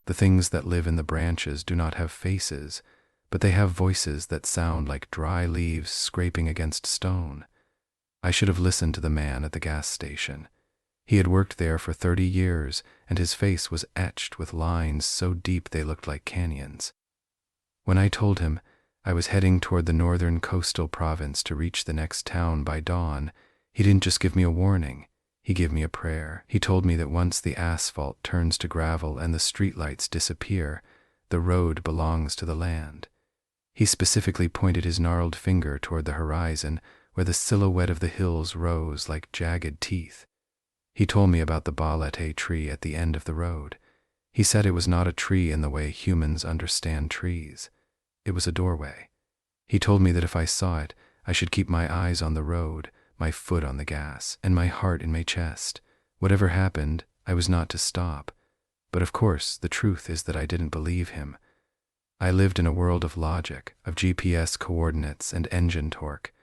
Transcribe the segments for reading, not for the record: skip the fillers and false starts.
The things that live in the branches do not have faces, but they have voices that sound like dry leaves scraping against stone. I should have listened to the man at the gas station. He had worked there for 30 years, and his face was etched with lines so deep they looked like canyons. When I told him I was heading toward the northern coastal province to reach the next town by dawn, he didn't just give me a warning. He gave me a prayer. He told me that once the asphalt turns to gravel and the streetlights disappear, the road belongs to the land. He specifically pointed his gnarled finger toward the horizon, where the silhouette of the hills rose like jagged teeth. He told me about the Balete tree at the end of the road. He said it was not a tree in the way humans understand trees. It was a doorway. He told me that if I saw it, I should keep my eyes on the road, my foot on the gas, and my heart in my chest. Whatever happened, I was not to stop. But of course, the truth is that I didn't believe him. I lived in a world of logic, of GPS coordinates and engine torque.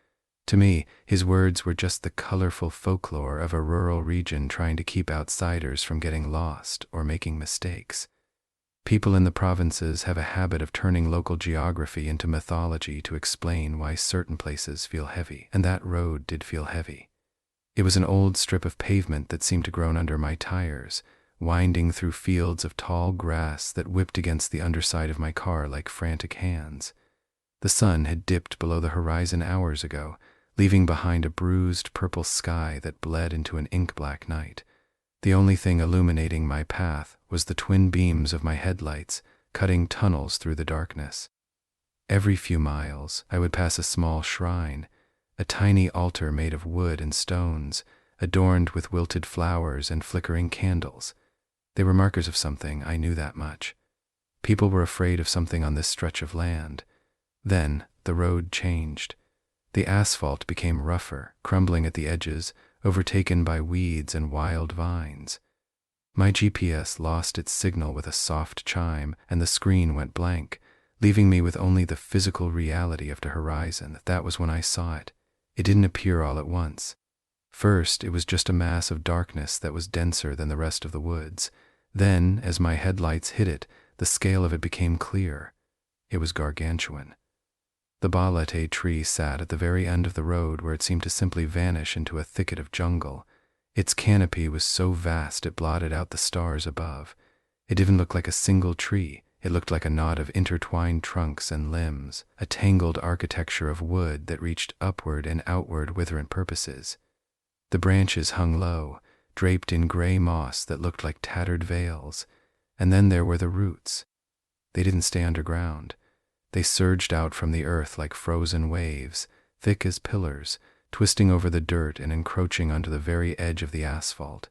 To me, his words were just the colorful folklore of a rural region trying to keep outsiders from getting lost or making mistakes. People in the provinces have a habit of turning local geography into mythology to explain why certain places feel heavy, and that road did feel heavy. It was an old strip of pavement that seemed to grow under my tires, winding through fields of tall grass that whipped against the underside of my car like frantic hands. The sun had dipped below the horizon hours ago, leaving behind a bruised purple sky that bled into an ink-black night. The only thing illuminating my path was the twin beams of my headlights, cutting tunnels through the darkness. Every few miles, I would pass a small shrine, a tiny altar made of wood and stones, adorned with wilted flowers and flickering candles. They were markers of something, I knew that much. People were afraid of something on this stretch of land. Then, the road changed. The asphalt became rougher, crumbling at the edges, overtaken by weeds and wild vines. My GPS lost its signal with a soft chime, and the screen went blank, leaving me with only the physical reality of the horizon. That was when I saw it. It didn't appear all at once. First, it was just a mass of darkness that was denser than the rest of the woods. Then, as my headlights hit it, the scale of it became clear. It was gargantuan. The Balete tree sat at the very end of the road where it seemed to simply vanish into a thicket of jungle. Its canopy was so vast it blotted out the stars above. It didn't look like a single tree. It looked like a knot of intertwined trunks and limbs, a tangled architecture of wood that reached upward and outward with different purposes. The branches hung low, draped in gray moss that looked like tattered veils, and then there were the roots. They didn't stay underground. They surged out from the earth like frozen waves, thick as pillars, twisting over the dirt and encroaching onto the very edge of the asphalt.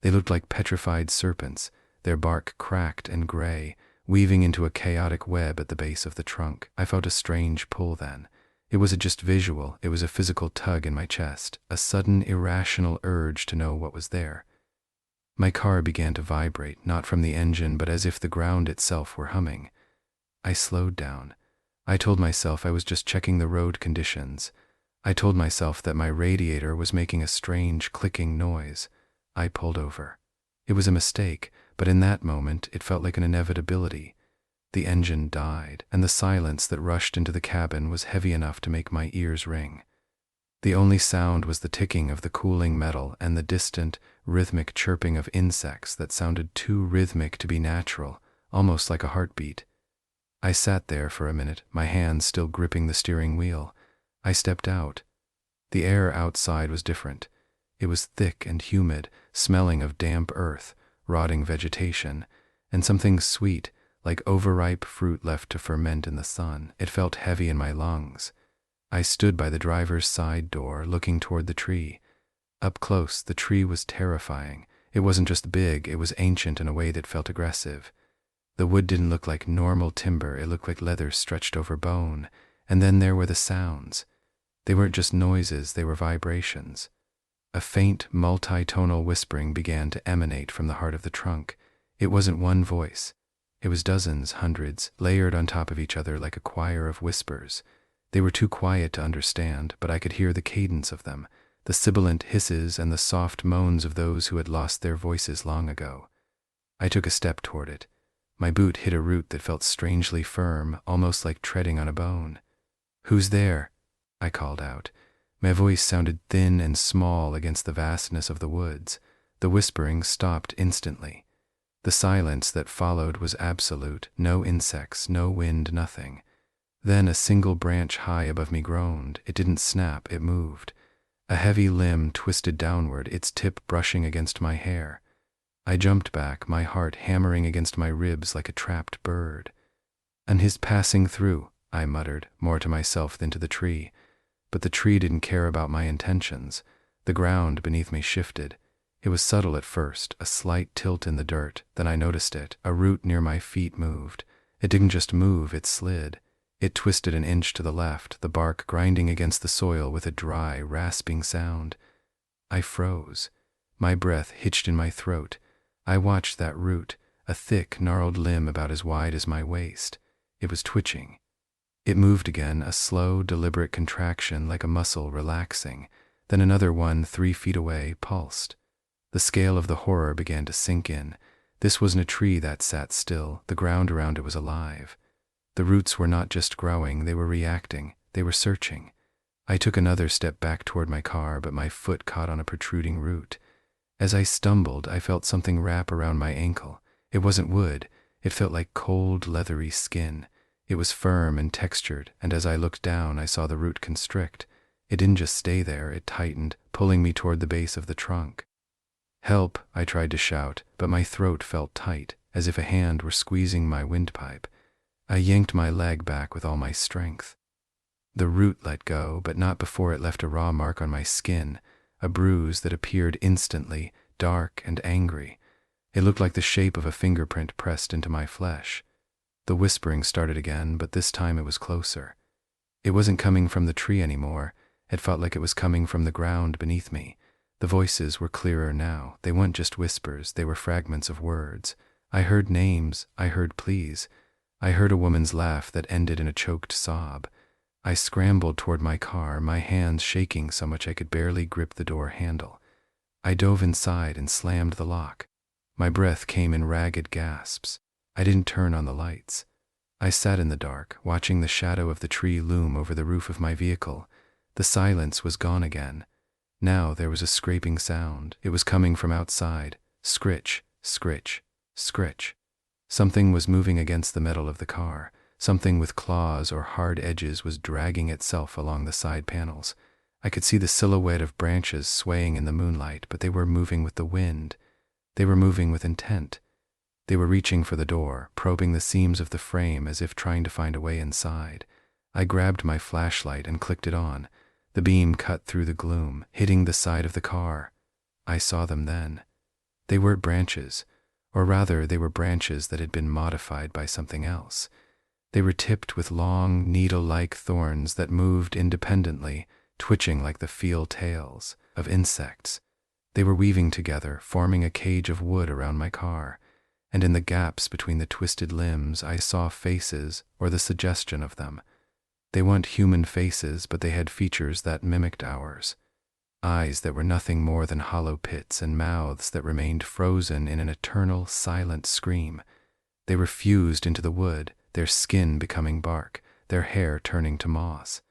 They looked like petrified serpents, their bark cracked and gray, weaving into a chaotic web at the base of the trunk. I felt a strange pull then. It wasn't just visual, it was a physical tug in my chest, a sudden irrational urge to know what was there. My car began to vibrate, not from the engine, but as if the ground itself were humming. I slowed down. I told myself I was just checking the road conditions. I told myself that my radiator was making a strange clicking noise. I pulled over. It was a mistake, but in that moment it felt like an inevitability. The engine died, and the silence that rushed into the cabin was heavy enough to make my ears ring. The only sound was the ticking of the cooling metal and the distant, rhythmic chirping of insects that sounded too rhythmic to be natural, almost like a heartbeat. I sat there for a minute, my hands still gripping the steering wheel. I stepped out. The air outside was different. It was thick and humid, smelling of damp earth, rotting vegetation, and something sweet, like overripe fruit left to ferment in the sun. It felt heavy in my lungs. I stood by the driver's side door, looking toward the tree. Up close, the tree was terrifying. It wasn't just big, it was ancient in a way that felt aggressive. The wood didn't look like normal timber, it looked like leather stretched over bone. And then there were the sounds. They weren't just noises, they were vibrations. A faint, multi-tonal whispering began to emanate from the heart of the trunk. It wasn't one voice. It was dozens, hundreds, layered on top of each other like a choir of whispers. They were too quiet to understand, but I could hear the cadence of them, the sibilant hisses and the soft moans of those who had lost their voices long ago. I took a step toward it. My boot hit a root that felt strangely firm, almost like treading on a bone. "Who's there?" I called out. My voice sounded thin and small against the vastness of the woods. The whispering stopped instantly. The silence that followed was absolute, no insects, no wind, nothing. Then a single branch high above me groaned. It didn't snap, it moved. A heavy limb twisted downward, its tip brushing against my hair. I jumped back, my heart hammering against my ribs like a trapped bird. "And his passing through," I muttered, more to myself than to the tree. But the tree didn't care about my intentions. The ground beneath me shifted. It was subtle at first, a slight tilt in the dirt. Then I noticed it. A root near my feet moved. It didn't just move, it slid. It twisted an inch to the left, the bark grinding against the soil with a dry, rasping sound. I froze. My breath hitched in my throat. I watched that root, a thick, gnarled limb about as wide as my waist. It was twitching. It moved again, a slow, deliberate contraction like a muscle relaxing. Then another one 3 feet away pulsed. The scale of the horror began to sink in. This wasn't a tree that sat still. The ground around it was alive. The roots were not just growing, they were reacting. They were searching. I took another step back toward my car, but my foot caught on a protruding root. As I stumbled, I felt something wrap around my ankle. It wasn't wood. It felt like cold, leathery skin. It was firm and textured, and as I looked down, I saw the root constrict. It didn't just stay there, it tightened, pulling me toward the base of the trunk. "Help," I tried to shout, but my throat felt tight, as if a hand were squeezing my windpipe. I yanked my leg back with all my strength. The root let go, but not before it left a raw mark on my skin, a bruise that appeared instantly, dark and angry. It looked like the shape of a fingerprint pressed into my flesh. The whispering started again, but this time it was closer. It wasn't coming from the tree anymore. It felt like it was coming from the ground beneath me. The voices were clearer now. They weren't just whispers, they were fragments of words. I heard names, I heard pleas. I heard a woman's laugh that ended in a choked sob. I scrambled toward my car, my hands shaking so much I could barely grip the door handle. I dove inside and slammed the lock. My breath came in ragged gasps. I didn't turn on the lights. I sat in the dark, watching the shadow of the tree loom over the roof of my vehicle. The silence was gone again. Now there was a scraping sound. It was coming from outside. Scritch, scritch, scritch. Something was moving against the metal of the car. Something with claws or hard edges was dragging itself along the side panels. I could see the silhouette of branches swaying in the moonlight, but they were moving with the wind. They were moving with intent. They were reaching for the door, probing the seams of the frame as if trying to find a way inside. I grabbed my flashlight and clicked it on. The beam cut through the gloom, hitting the side of the car. I saw them then. They weren't branches, or rather, they were branches that had been modified by something else. They were tipped with long, needle-like thorns that moved independently, twitching like the feel tails of insects. They were weaving together, forming a cage of wood around my car, and in the gaps between the twisted limbs I saw faces, or the suggestion of them. They weren't human faces, but they had features that mimicked ours. Eyes that were nothing more than hollow pits, and mouths that remained frozen in an eternal, silent scream. They were fused into the wood, their skin becoming bark, their hair turning to moss.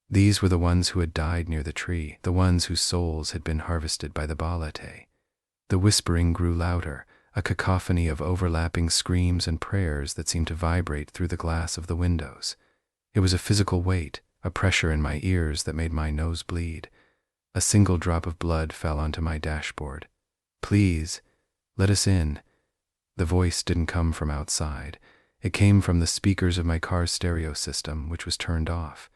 These were the ones who had died near the tree, the ones whose souls had been harvested by the Balete. The whispering grew louder, a cacophony of overlapping screams and prayers that seemed to vibrate through the glass of the windows. It was a physical weight, a pressure in my ears that made my nose bleed. A single drop of blood fell onto my dashboard. "Please, let us in." The voice didn't come from outside. It came from the speakers of my car's stereo system, which was turned off.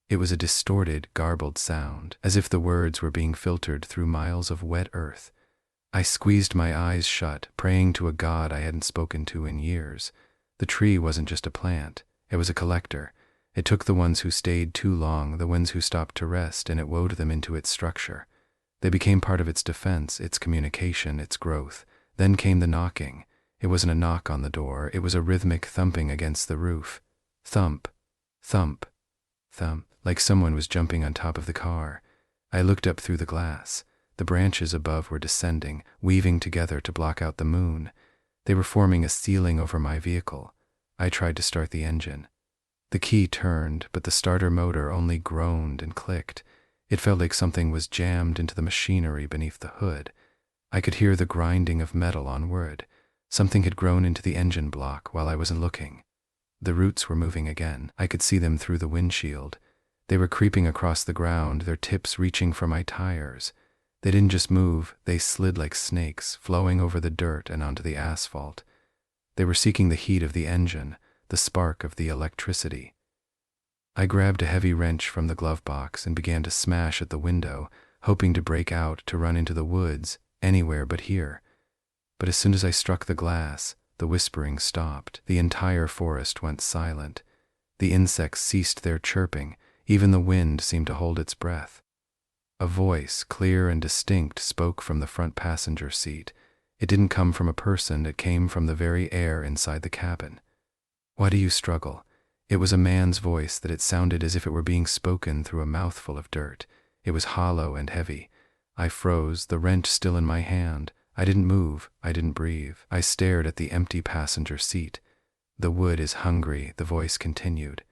It was a distorted, garbled sound, as if the words were being filtered through miles of wet earth. I squeezed my eyes shut, praying to a God I hadn't spoken to in years. The tree wasn't just a plant. It was a collector. It took the ones who stayed too long, the ones who stopped to rest, and it wove them into its structure. They became part of its defense, its communication, its growth. Then came the knocking. It wasn't a knock on the door. It was a rhythmic thumping against the roof. Thump, thump, thump, like someone was jumping on top of the car. I looked up through the glass. The branches above were descending, weaving together to block out the moon. They were forming a ceiling over my vehicle. I tried to start the engine. The key turned, but the starter motor only groaned and clicked. It felt like something was jammed into the machinery beneath the hood. I could hear the grinding of metal on wood. Something had grown into the engine block while I wasn't looking. The roots were moving again. I could see them through the windshield. They were creeping across the ground, their tips reaching for my tires. They didn't just move, they slid like snakes, flowing over the dirt and onto the asphalt. They were seeking the heat of the engine, the spark of the electricity. I grabbed a heavy wrench from the glove box and began to smash at the window, hoping to break out, to run into the woods, anywhere but here. But as soon as I struck the glass, the whispering stopped. The entire forest went silent. The insects ceased their chirping. Even the wind seemed to hold its breath. A voice, clear and distinct, spoke from the front passenger seat. It didn't come from a person, it came from the very air inside the cabin. "Why do you struggle?" It was a man's voice, that it sounded as if it were being spoken through a mouthful of dirt. It was hollow and heavy. I froze, the wrench still in my hand. I didn't move, I didn't breathe. I stared at the empty passenger seat. "The wood is hungry," the voice continued.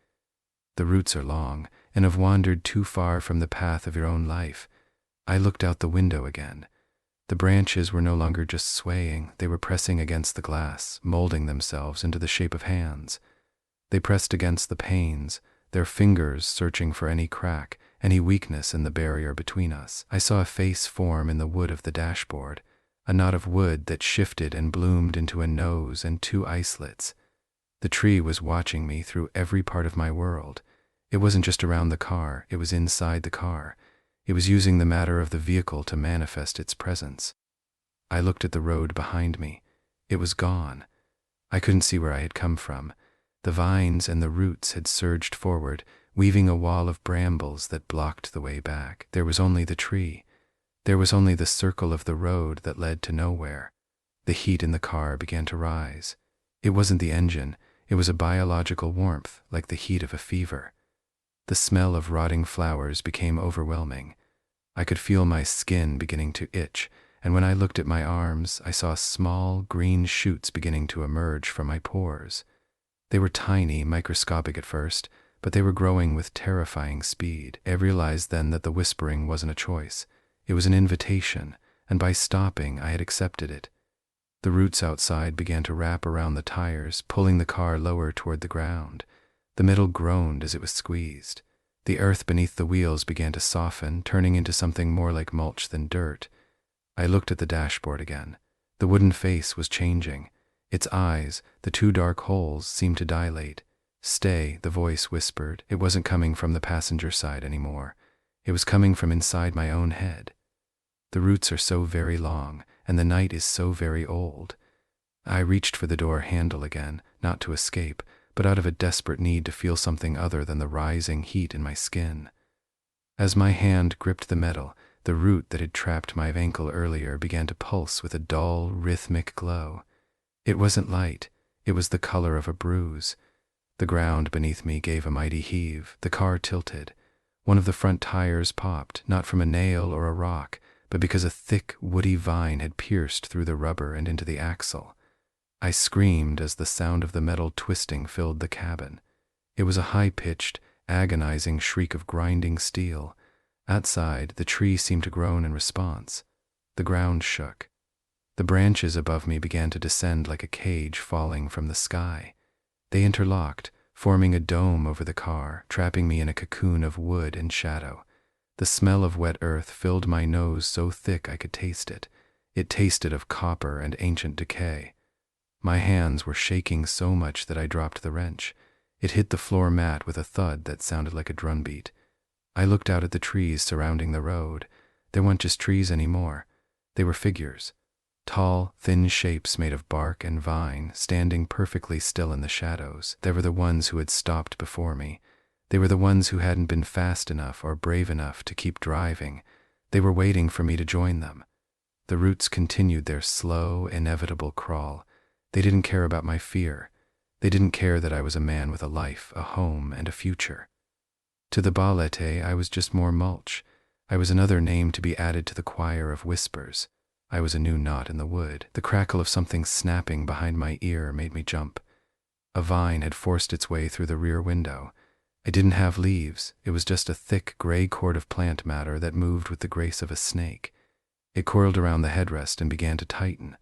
"The roots are long, and have wandered too far from the path of your own life." I looked out the window again. The branches were no longer just swaying, they were pressing against the glass, molding themselves into the shape of hands. They pressed against the panes, their fingers searching for any crack, any weakness in the barrier between us. I saw a face form in the wood of the dashboard, a knot of wood that shifted and bloomed into a nose and two islets. The tree was watching me through every part of my world. It wasn't just around the car, it was inside the car. It was using the matter of the vehicle to manifest its presence. I looked at the road behind me. It was gone. I couldn't see where I had come from. The vines and the roots had surged forward, weaving a wall of brambles that blocked the way back. There was only the tree. There was only the circle of the road that led to nowhere. The heat in the car began to rise. It wasn't the engine, it was a biological warmth, like the heat of a fever. The smell of rotting flowers became overwhelming. I could feel my skin beginning to itch, and when I looked at my arms, I saw small green shoots beginning to emerge from my pores. They were tiny, microscopic at first, but they were growing with terrifying speed. I realized then that the whispering wasn't a choice. It was an invitation, and by stopping, I had accepted it. The roots outside began to wrap around the tires, pulling the car lower toward the ground. The metal groaned as it was squeezed. The earth beneath the wheels began to soften, turning into something more like mulch than dirt. I looked at the dashboard again. The wooden face was changing. Its eyes, the two dark holes, seemed to dilate. "Stay," the voice whispered. It wasn't coming from the passenger side anymore. It was coming from inside my own head. "The roots are so very long, and the night is so very old." I reached for the door handle again, not to escape, but out of a desperate need to feel something other than the rising heat in my skin. As my hand gripped the metal, the root that had trapped my ankle earlier began to pulse with a dull, rhythmic glow. It wasn't light, it was the color of a bruise. The ground beneath me gave a mighty heave. The car tilted. One of the front tires popped, not from a nail or a rock, but because a thick, woody vine had pierced through the rubber and into the axle. I screamed as the sound of the metal twisting filled the cabin. It was a high-pitched, agonizing shriek of grinding steel. Outside, the tree seemed to groan in response. The ground shook. The branches above me began to descend like a cage falling from the sky. They interlocked, forming a dome over the car, trapping me in a cocoon of wood and shadow. The smell of wet earth filled my nose so thick I could taste it. It tasted of copper and ancient decay. My hands were shaking so much that I dropped the wrench. It hit the floor mat with a thud that sounded like a drumbeat. I looked out at the trees surrounding the road. They weren't just trees anymore. They were figures. Tall, thin shapes made of bark and vine, standing perfectly still in the shadows. They were the ones who had stopped before me. They were the ones who hadn't been fast enough or brave enough to keep driving. They were waiting for me to join them. The roots continued their slow, inevitable crawl. They didn't care about my fear. They didn't care that I was a man with a life, a home, and a future. To the Balete, I was just more mulch. I was another name to be added to the choir of whispers. I was a new knot in the wood. The crackle of something snapping behind my ear made me jump. A vine had forced its way through the rear window. It didn't have leaves. It was just a thick gray cord of plant matter that moved with the grace of a snake. It coiled around the headrest and began to tighten.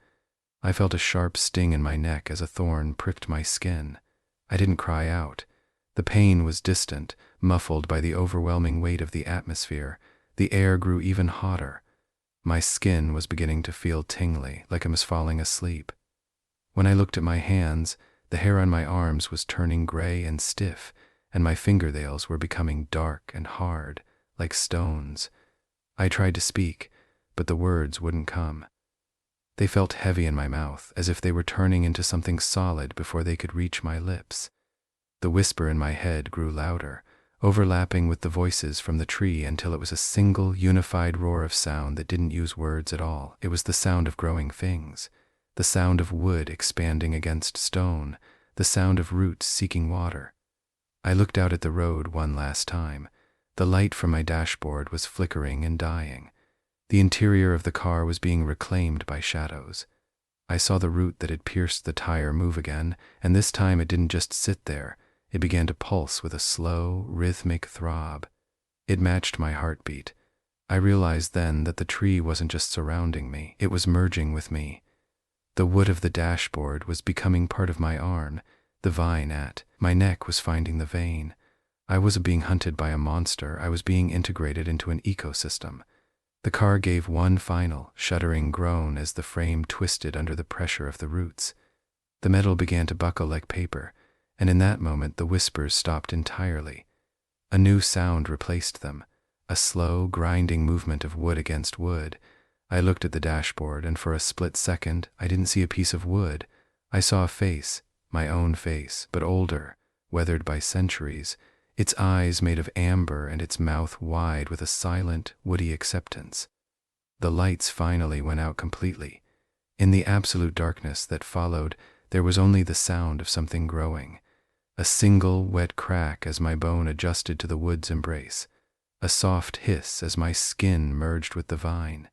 I felt a sharp sting in my neck as a thorn pricked my skin. I didn't cry out. The pain was distant, muffled by the overwhelming weight of the atmosphere. The air grew even hotter. My skin was beginning to feel tingly, like I was falling asleep. When I looked at my hands, the hair on my arms was turning gray and stiff, and my fingernails were becoming dark and hard, like stones. I tried to speak, but the words wouldn't come. They felt heavy in my mouth, as if they were turning into something solid before they could reach my lips. The whisper in my head grew louder, overlapping with the voices from the tree until it was a single, unified roar of sound that didn't use words at all. It was the sound of growing things, the sound of wood expanding against stone, the sound of roots seeking water. I looked out at the road one last time. The light from my dashboard was flickering and dying. The interior of the car was being reclaimed by shadows. I saw the root that had pierced the tire move again, and this time it didn't just sit there. It began to pulse with a slow, rhythmic throb. It matched my heartbeat. I realized then that the tree wasn't just surrounding me, it was merging with me. The wood of the dashboard was becoming part of my arm. The vine at my neck was finding the vein. I wasn't being hunted by a monster, I was being integrated into an ecosystem. The car gave one final, shuddering groan as the frame twisted under the pressure of the roots. The metal began to buckle like paper, and in that moment the whispers stopped entirely. A new sound replaced them, a slow, grinding movement of wood against wood. I looked at the dashboard, and for a split second, I didn't see a piece of wood. I saw a face, my own face, but older, weathered by centuries, its eyes made of amber and its mouth wide with a silent, woody acceptance. The lights finally went out completely. In the absolute darkness that followed, there was only the sound of something growing. A single wet crack as my bone adjusted to the wood's embrace. A soft hiss as my skin merged with the vine.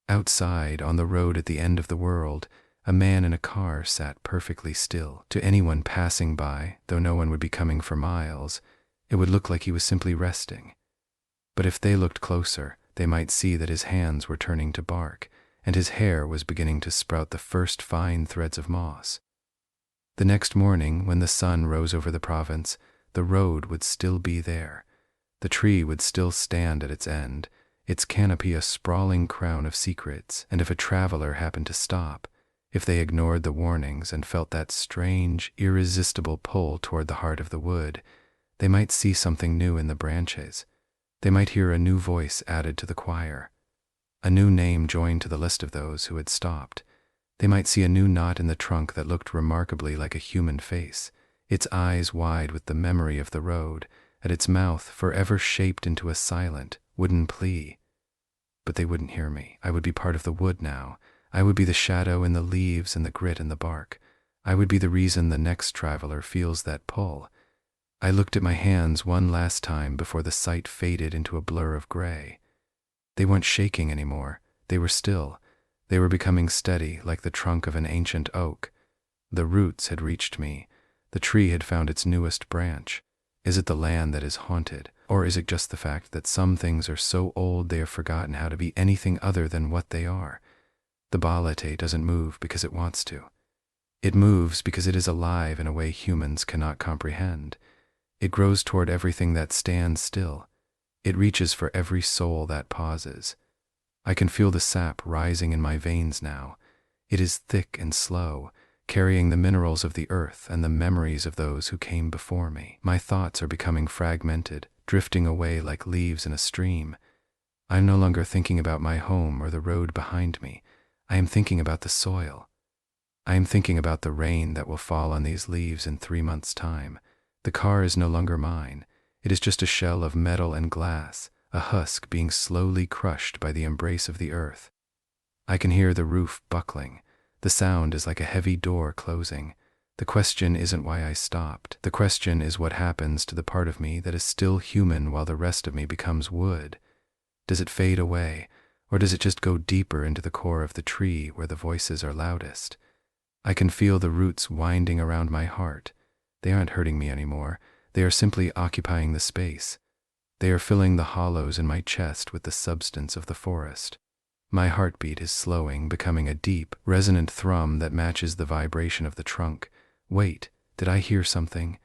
Outside, on the road at the end of the world, a man in a car sat perfectly still. To anyone passing by, though no one would be coming for miles, it would look like he was simply resting. But if they looked closer, they might see that his hands were turning to bark, and his hair was beginning to sprout the first fine threads of moss. The next morning, when the sun rose over the province, the road would still be there. The tree would still stand at its end, its canopy a sprawling crown of secrets, and if a traveler happened to stop, if they ignored the warnings and felt that strange, irresistible pull toward the heart of the wood, they might see something new in the branches. They might hear a new voice added to the choir, a new name joined to the list of those who had stopped. They might see a new knot in the trunk that looked remarkably like a human face, its eyes wide with the memory of the road, and its mouth forever shaped into a silent, wooden plea. But they wouldn't hear me. I would be part of the wood now. I would be the shadow in the leaves and the grit in the bark. I would be the reason the next traveler feels that pull. I looked at my hands one last time before the sight faded into a blur of gray. They weren't shaking anymore. They were still. They were becoming steady, like the trunk of an ancient oak. The roots had reached me. The tree had found its newest branch. Is it the land that is haunted, or is it just the fact that some things are so old they have forgotten how to be anything other than what they are? The Balete doesn't move because it wants to. It moves because it is alive in a way humans cannot comprehend. It grows toward everything that stands still. It reaches for every soul that pauses. I can feel the sap rising in my veins now. It is thick and slow, carrying the minerals of the earth and the memories of those who came before me. My thoughts are becoming fragmented, drifting away like leaves in a stream. I am no longer thinking about my home or the road behind me. I am thinking about the soil. I am thinking about the rain that will fall on these leaves in 3 months' time. The car is no longer mine. It is just a shell of metal and glass, a husk being slowly crushed by the embrace of the earth. I can hear the roof buckling. The sound is like a heavy door closing. The question isn't why I stopped. The question is what happens to the part of me that is still human while the rest of me becomes wood. Does it fade away, Or does it just go deeper into the core of the tree where the voices are loudest? I can feel the roots winding around my heart. They aren't hurting me anymore. They are simply occupying the space. They are filling the hollows in my chest with the substance of the forest. My heartbeat is slowing, becoming a deep, resonant thrum that matches the vibration of the trunk. Wait, did I hear something?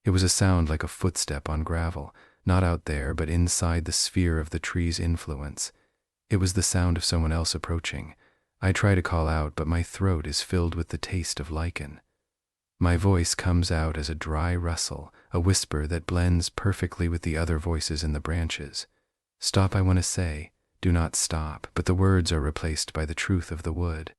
It was a sound like a footstep on gravel, not out there, but inside the sphere of the tree's influence. It was the sound of someone else approaching. I try to call out, but my throat is filled with the taste of lichen. My voice comes out as a dry rustle, a whisper that blends perfectly with the other voices in the branches. Stop, I want to say. Do not stop, but the words are replaced by the truth of the wood.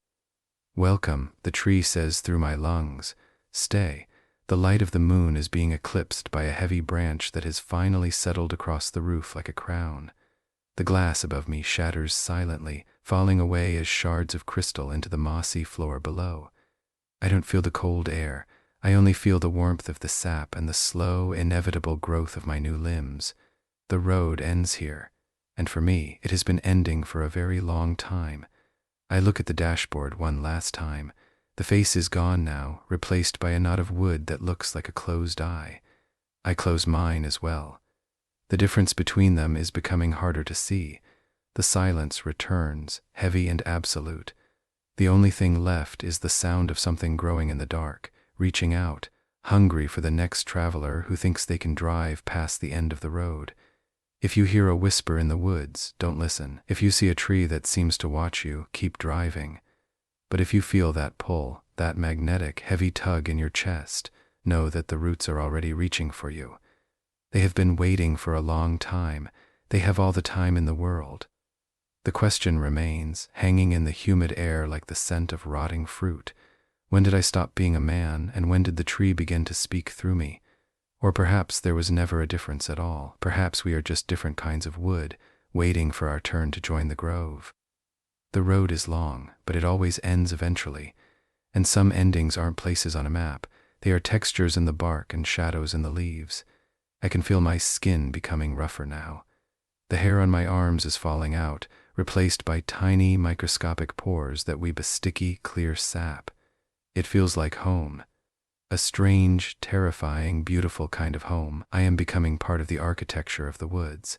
Welcome, the tree says through my lungs. Stay. The light of the moon is being eclipsed by a heavy branch that has finally settled across the roof like a crown. The glass above me shatters silently, falling away as shards of crystal into the mossy floor below. I don't feel the cold air. I only feel the warmth of the sap and the slow, inevitable growth of my new limbs. The road ends here, and for me, it has been ending for a very long time. I look at the dashboard one last time. The face is gone now, replaced by a knot of wood that looks like a closed eye. I close mine as well. The difference between them is becoming harder to see. The silence returns, heavy and absolute. The only thing left is the sound of something growing in the dark, reaching out, hungry for the next traveler who thinks they can drive past the end of the road. If you hear a whisper in the woods, don't listen. If you see a tree that seems to watch you, keep driving. But if you feel that pull, that magnetic, heavy tug in your chest, know that the roots are already reaching for you. They have been waiting for a long time. They have all the time in the world. The question remains, hanging in the humid air like the scent of rotting fruit. When did I stop being a man, and when did the tree begin to speak through me? Or perhaps there was never a difference at all. Perhaps we are just different kinds of wood, waiting for our turn to join the grove. The road is long, but it always ends eventually. And some endings aren't places on a map. They are textures in the bark and shadows in the leaves. I can feel my skin becoming rougher now. The hair on my arms is falling out, replaced by tiny microscopic pores that weep a sticky, clear sap. It feels like home. A strange, terrifying, beautiful kind of home. I am becoming part of the architecture of the woods.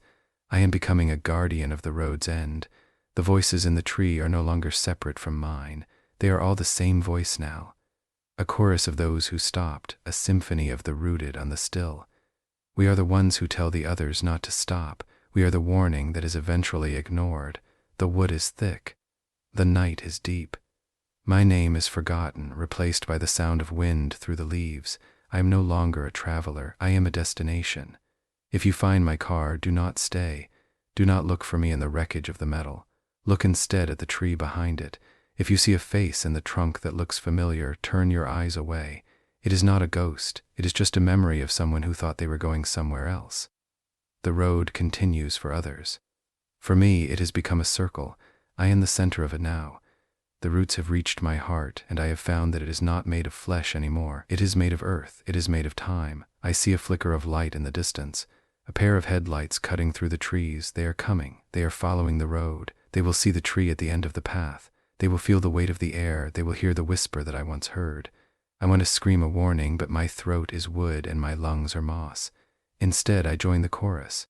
I am becoming a guardian of the road's end. The voices in the tree are no longer separate from mine. They are all the same voice now. A chorus of those who stopped, a symphony of the rooted on the still. We are the ones who tell the others not to stop. We are the warning that is eventually ignored. The wood is thick. The night is deep. My name is forgotten, replaced by the sound of wind through the leaves. I am no longer a traveler. I am a destination. If you find my car, do not stay. Do not look for me in the wreckage of the metal. Look instead at the tree behind it. If you see a face in the trunk that looks familiar, turn your eyes away. It is not a ghost. It is just a memory of someone who thought they were going somewhere else. The road continues for others. For me, it has become a circle. I am the center of it now. The roots have reached my heart, and I have found that it is not made of flesh anymore. It is made of earth. It is made of time. I see a flicker of light in the distance. A pair of headlights cutting through the trees. They are coming. They are following the road. They will see the tree at the end of the path. They will feel the weight of the air. They will hear the whisper that I once heard. I want to scream a warning, but my throat is wood and my lungs are moss. Instead, I join the chorus.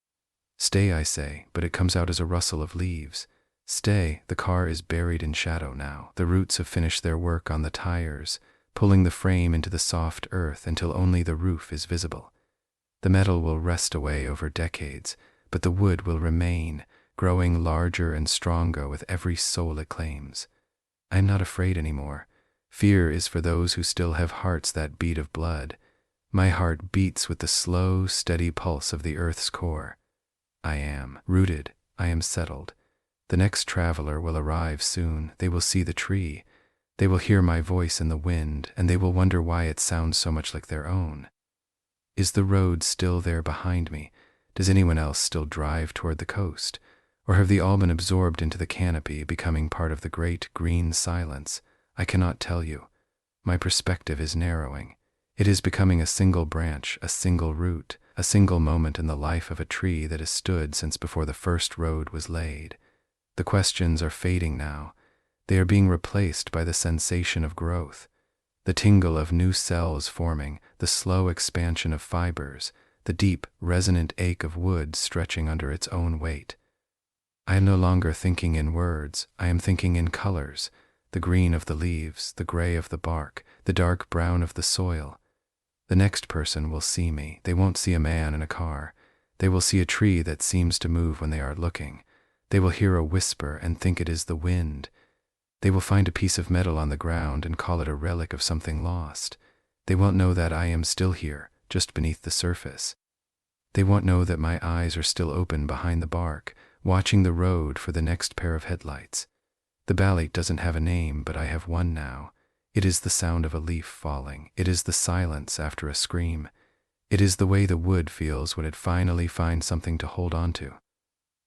Stay, I say, but it comes out as a rustle of leaves. Stay, the car is buried in shadow now. The roots have finished their work on the tires, pulling the frame into the soft earth until only the roof is visible. The metal will rest away over decades, but the wood will remain, growing larger and stronger with every soul it claims. I am not afraid anymore. Fear is for those who still have hearts that beat of blood. My heart beats with the slow, steady pulse of the earth's core. I am rooted. I am settled. The next traveler will arrive soon. They will see the tree. They will hear my voice in the wind, and they will wonder why it sounds so much like their own. Is the road still there behind me? Does anyone else still drive toward the coast? Or have they all been absorbed into the canopy, becoming part of the great green silence? I cannot tell you. My perspective is narrowing. It is becoming a single branch, a single root, a single moment in the life of a tree that has stood since before the first road was laid. The questions are fading now. They are being replaced by the sensation of growth, the tingle of new cells forming, the slow expansion of fibers, the deep, resonant ache of wood stretching under its own weight. I am no longer thinking in words, I am thinking in colors, the green of the leaves, the gray of the bark, the dark brown of the soil. The next person will see me. They won't see a man in a car. They will see a tree that seems to move when they are looking. They will hear a whisper and think it is the wind. They will find a piece of metal on the ground and call it a relic of something lost. They won't know that I am still here, just beneath the surface. They won't know that my eyes are still open behind the bark, watching the road for the next pair of headlights. The Balete doesn't have a name, but I have one now. It is the sound of a leaf falling. It is the silence after a scream. It is the way the wood feels when it finally finds something to hold on to.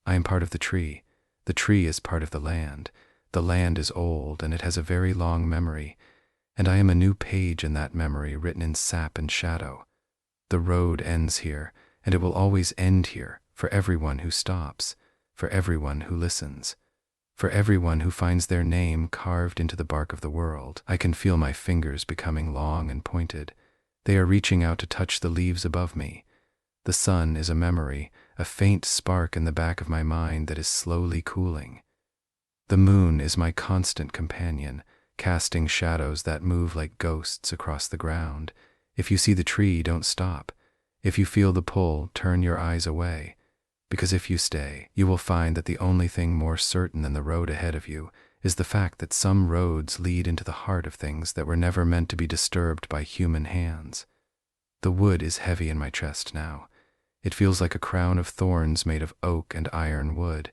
I am part of the tree. The tree is part of the land. The land is old, and it has a very long memory, and I am a new page in that memory written in sap and shadow. The road ends here, and it will always end here, for everyone who stops, for everyone who listens, for everyone who finds their name carved into the bark of the world. I can feel my fingers becoming long and pointed. They are reaching out to touch the leaves above me. The sun is a memory, a faint spark in the back of my mind that is slowly cooling. The moon is my constant companion, casting shadows that move like ghosts across the ground. If you see the tree, don't stop. If you feel the pull, turn your eyes away. Because if you stay, you will find that the only thing more certain than the road ahead of you is the fact that some roads lead into the heart of things that were never meant to be disturbed by human hands. The wood is heavy in my chest now. It feels like a crown of thorns made of oak and iron wood.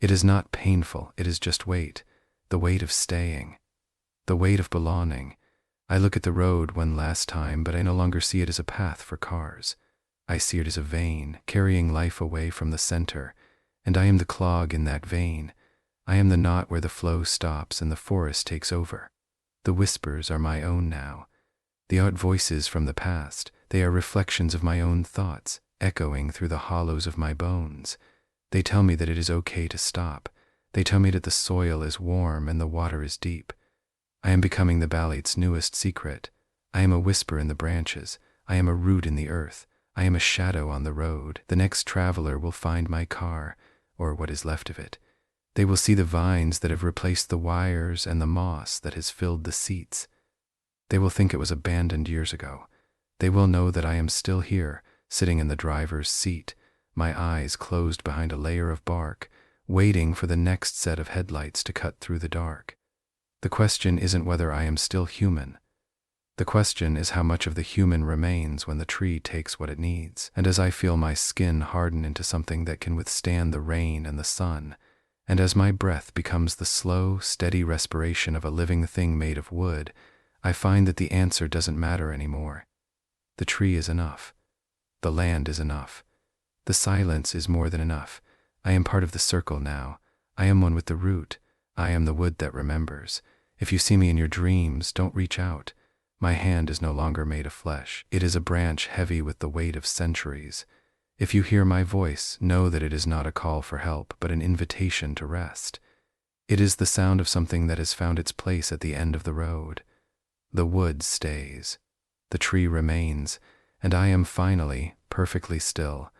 It is not painful, it is just weight, the weight of staying, the weight of belonging. I look at the road one last time, but I no longer see it as a path for cars. I see it as a vein, carrying life away from the center, and I am the clog in that vein. I am the knot where the flow stops and the forest takes over. The whispers are my own now. They aren't voices from the past, they are reflections of my own thoughts, echoing through the hollows of my bones. They tell me that it is okay to stop. They tell me that the soil is warm and the water is deep. I am becoming the Balete's newest secret. I am a whisper in the branches. I am a root in the earth. I am a shadow on the road. The next traveler will find my car, or what is left of it. They will see the vines that have replaced the wires and the moss that has filled the seats. They will think it was abandoned years ago. They will know that I am still here, sitting in the driver's seat, my eyes closed behind a layer of bark, waiting for the next set of headlights to cut through the dark. The question isn't whether I am still human. The question is how much of the human remains when the tree takes what it needs. And as I feel my skin harden into something that can withstand the rain and the sun, and as my breath becomes the slow, steady respiration of a living thing made of wood, I find that the answer doesn't matter anymore. The tree is enough. The land is enough. The silence is more than enough. I am part of the circle now. I am one with the root. I am the wood that remembers. If you see me in your dreams, don't reach out. My hand is no longer made of flesh. It is a branch heavy with the weight of centuries. If you hear my voice, know that it is not a call for help, but an invitation to rest. It is the sound of something that has found its place at the end of the road. The wood stays. The tree remains, and I am finally perfectly still.